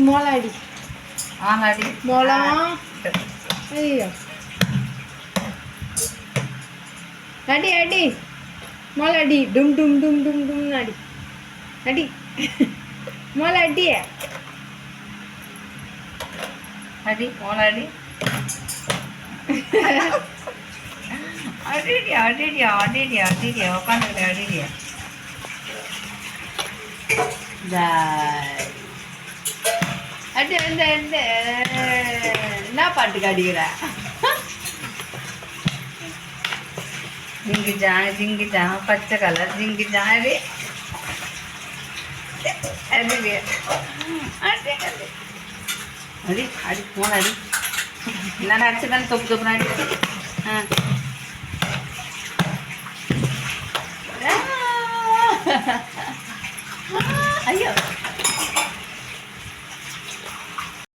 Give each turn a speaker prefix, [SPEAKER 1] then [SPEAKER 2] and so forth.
[SPEAKER 1] മോളടി
[SPEAKER 2] ആണടി
[SPEAKER 1] മോളാ. അയ്യോ അടി അടി മോളടി ഡും ഡും ഡും ഡും ഡും അടി അടി മോളടിയേ
[SPEAKER 2] അടി മോളടി അടിടിയാ അടിടിയാ അടിടിയാ അടിടിയാ ഉക്കാന്നില്ല അടിടിയാ அடி அந்த என்ன பாட்டுக்கு அடிக்கிற ஜிங்கிஜா பச்சை கலர் ஜிங்கிஜா அடி அடி அடி அடி அடி போன அடி நான் அடிச்சுதான் தொப்பு தொப்புனா அடி ஐயோ